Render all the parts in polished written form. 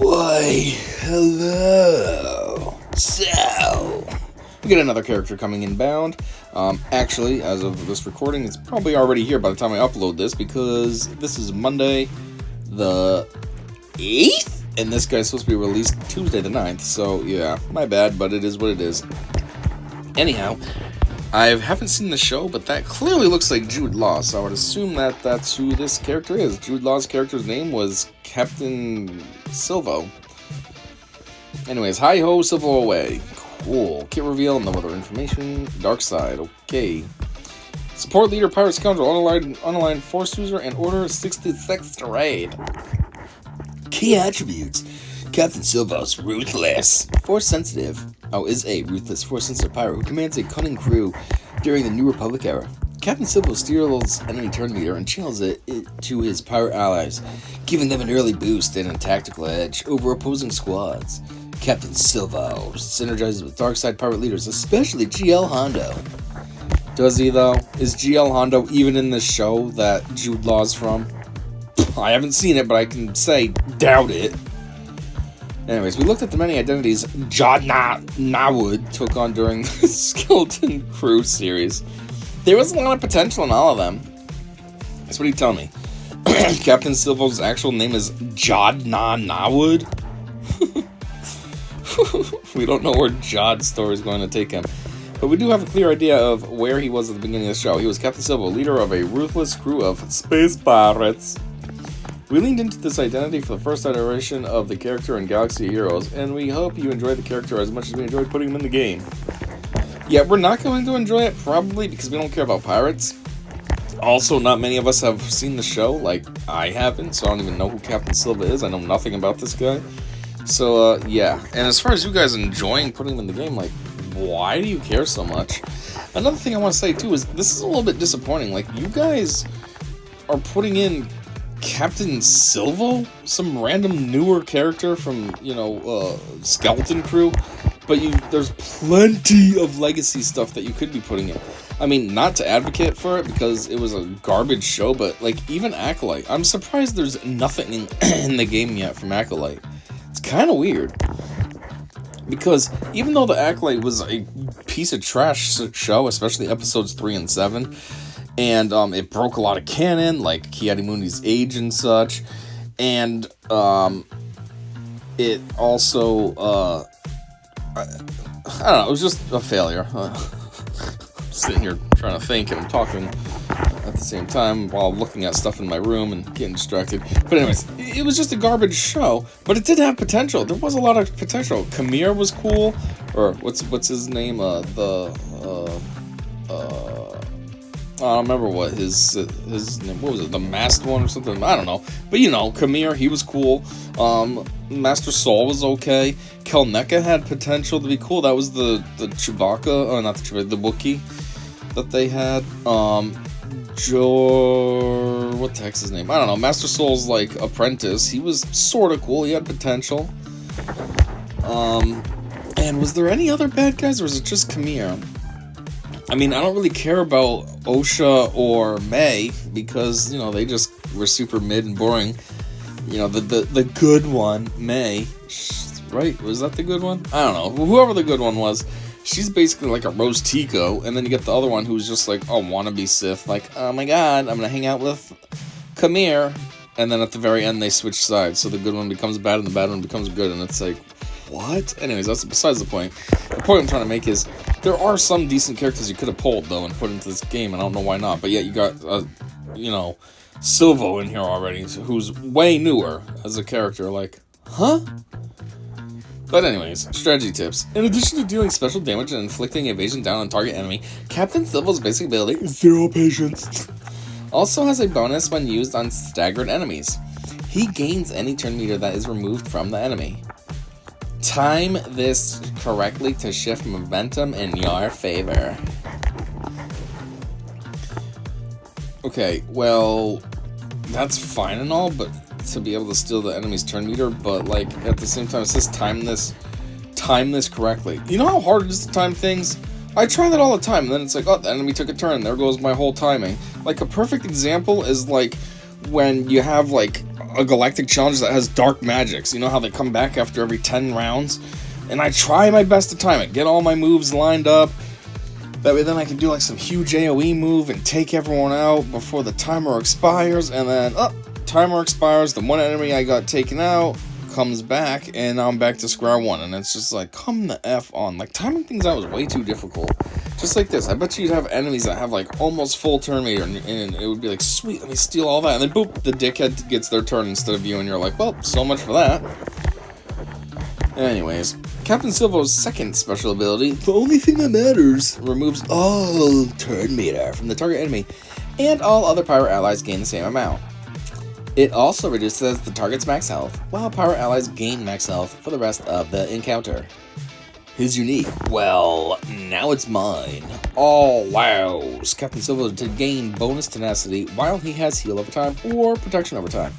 Why, hello. So, we get another character coming inbound. Actually, as of this recording, it's probably already here by the time I upload this, because this is Monday the 8th? And this guy's supposed to be released Tuesday the 9th, so yeah, my bad, but it is what it is. Anyhow, I haven't seen the show, but that clearly looks like Jude Law, so I would assume that that's who this character is. Jude Law's character's name was Captain Silvo. Anyways, hi-ho, Silvo away. Cool. Kit reveal, no other information. Dark side, okay. Support leader, pirate scoundrel, unaligned force user, and order 66th raid. Key attributes. Captain Silvo's ruthless, force sensitive. Is a ruthless, force sensitive pirate who commands a cunning crew during the New Republic era. Captain Silvo steals enemy turn meter and channels it to his pirate allies, giving them an early boost and a tactical edge over opposing squads. Captain Silvo synergizes with dark side pirate leaders, especially GL Hondo. Does he though? Is GL Hondo even in the show that Jude Law's from? I haven't seen it, but I can say doubt it. Anyways, we looked at the many identities Nawood took on during the Skeleton Crew series. There was a lot of potential in all of them. That's what he told me. Captain Silvo's actual name is Nawood. We don't know where Jod's story is going to take him. But we do have a clear idea of where he was at the beginning of the show. He was Captain Silvo, leader of a ruthless crew of space pirates. We leaned into this identity for the first iteration of the character in Galaxy Heroes, and we hope you enjoyed the character as much as we enjoyed putting him in the game. Yeah, we're not going to enjoy it, probably, because we don't care about pirates. Also, not many of us have seen the show, like I haven't, so I don't even know who Captain Silva is. I know nothing about this guy. So, yeah. And as far as you guys enjoying putting him in the game, like, why do you care so much? Another thing I want to say, too, is this is a little bit disappointing. Like, you guys are putting in Captain Silvo, some random newer character from, Skeleton Crew, but there's plenty of legacy stuff that you could be putting in. I mean, not to advocate for it, because it was a garbage show, but, like, even Acolyte, I'm surprised there's nothing in the game yet from Acolyte. It's kind of weird, because even though the Acolyte was a piece of trash show, especially episodes 3 and 7, and it broke a lot of canon, like Ki-Adi-Mundi's age and such, and it also, I don't know, it was just a failure. I'm sitting here trying to think, and I'm talking at the same time while looking at stuff in my room and getting distracted. But anyways, it was just a garbage show, but it did have potential. There was a lot of potential. Kamir was cool, or what's his name? I don't remember what his name. What was it? The masked one or something? I don't know. But Kamir, he was cool. Master Saul was okay. Kelneka had potential to be cool. That was the Chewbacca, not the Chewbacca, the Wookiee that they had. What the heck's his name? I don't know. Master Soul's like apprentice. He was sort of cool. He had potential. And was there any other bad guys, or was it just Kamir? I mean, I don't really care about Osha or May, because, they just were super mid and boring. The good one, May, right? Was that the good one? I don't know. Whoever the good one was, she's basically like a Rose Tico, and then you get the other one who's just like a wannabe Sith, like, oh my god, I'm gonna hang out with Kamir, and then at the very end they switch sides, so the good one becomes bad and the bad one becomes good, and it's like, what? Anyways, that's besides the point. The point I'm trying to make is, there are some decent characters you could have pulled, though, and put into this game, and I don't know why not, but yet you got, Silvo in here already, who's way newer as a character, like, huh? But anyways, strategy tips. In addition to dealing special damage and inflicting evasion down on target enemy, Captain Silvo's basic ability is Zero Patience. Also has a bonus when used on staggered enemies. He gains any turn meter that is removed from the enemy. Time this correctly to shift momentum in your favor. Okay, well, that's fine and all, but to be able to steal the enemy's turn meter, but like at the same time it says time this correctly. You know how hard it is to time things? I try that all the time, and then it's like, oh, the enemy took a turn, there goes my whole timing. Like, a perfect example is like when you have like a galactic challenge that has dark magics. You know how they come back after every 10 rounds? And I try my best to time it, get all my moves lined up. That way then I can do like some huge AoE move and take everyone out before the timer expires. And then, timer expires, the one enemy I got taken out comes back, and now I'm back to square one. And it's just like, come the F on. Like, timing things out was way too difficult. Just like this, I bet you'd have enemies that have like almost full turn meter, and it would be like, sweet, let me steal all that. And then boop, the dickhead gets their turn instead of you, and you're like, well, so much for that. Anyways, Captain Silvo's second special ability, the only thing that matters, removes all turn meter from the target enemy, and all other pirate allies gain the same amount. It also reduces the target's max health, while pirate allies gain max health for the rest of the encounter. His unique, well, now it's mine, allows Captain Silvo to gain bonus tenacity while he has heal over time or protection over time.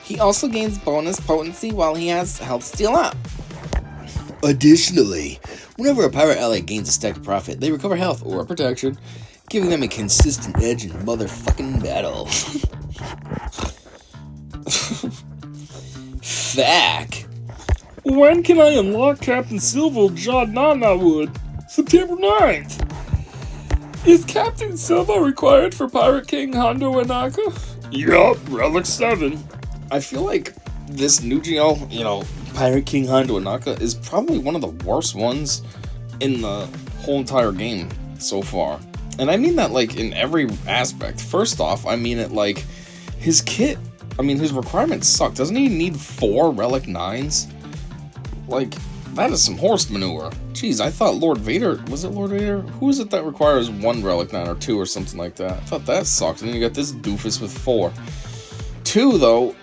He also gains bonus potency while he has health steal up. Additionally, whenever a pirate ally gains a stack of profit, they recover health or protection, giving them a consistent edge in motherfucking battle. Fack. When can I unlock Captain Silvo Jadnanawood? September 9th. Is Captain Silvo required for Pirate King Hondo Inaka? Yup, Relic 7. I feel like this new GL, Pirate King Hondo Inaka is probably one of the worst ones in the whole entire game so far. And I mean that, like, in every aspect. First off, I mean it, like, his kit, his requirements suck. Doesn't he need 4 Relic 9s? Like, that is some horse manure. Jeez, I thought Lord Vader, was it Lord Vader? Who is it that requires 1 Relic 9 or 2 or something like that? I thought that sucked, and then you got this doofus with 4. 2, though,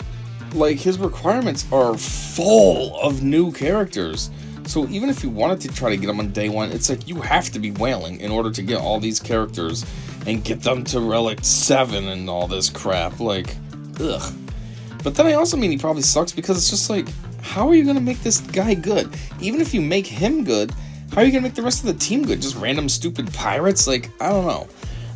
like, his requirements are full of new characters. So even if you wanted to try to get them on day 1, it's like you have to be whaling in order to get all these characters and get them to Relic 7 and all this crap. Like, ugh. But then I also mean he probably sucks because it's just like, how are you going to make this guy good? Even if you make him good, how are you going to make the rest of the team good? Just random stupid pirates? Like, I don't know.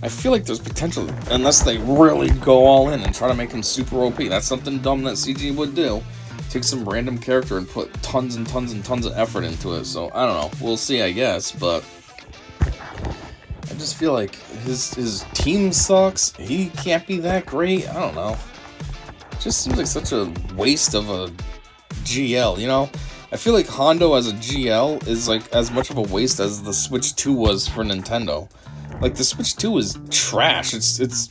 I feel like there's potential, unless they really go all in and try to make him super OP. That's something dumb that CG would do. Take some random character and put tons and tons and tons of effort into it. So, I don't know. We'll see, I guess. But I just feel like his team sucks. He can't be that great. I don't know. It just seems like such a waste of a GL, I feel like Hondo as a GL is like as much of a waste as the Switch 2 was for Nintendo. Like, the Switch 2 is trash. It's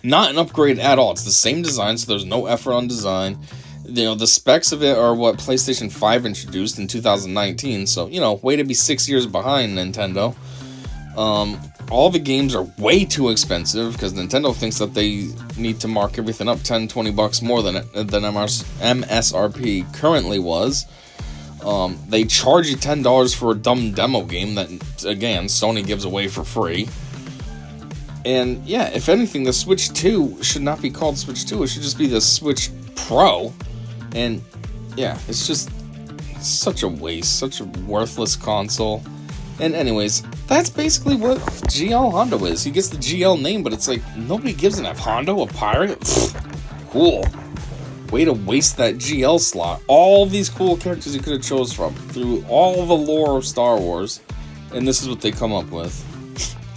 not an upgrade at all. It's the same design, so there's no effort on design. The specs of it are what PlayStation 5 introduced in 2019, so, way to be 6 years behind Nintendo. All the games are way too expensive, because Nintendo thinks that they need to mark everything up $10-20 more than MSRP currently was. They charge you $10 for a dumb demo game that, again, Sony gives away for free. And, yeah, if anything, the Switch 2 should not be called Switch 2. It should just be the Switch Pro. And, yeah, it's just such a waste, such a worthless console. And anyways, that's basically what GL Hondo is. He gets the GL name, but it's like, nobody gives an F. Hondo, a pirate? Pfft, cool. Way to waste that GL slot. All these cool characters you could have chose from through all the lore of Star Wars, and this is what they come up with.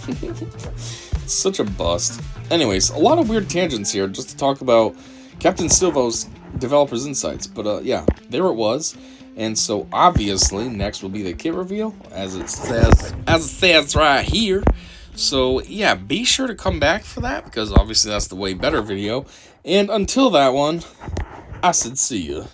It's such a bust. Anyways, a lot of weird tangents here just to talk about Captain Silvo's developer's insights. But yeah, there it was. And so obviously next will be the kit reveal, as it says right here. So yeah, be sure to come back for that, because obviously that's the way better video. And until that one, I said see ya.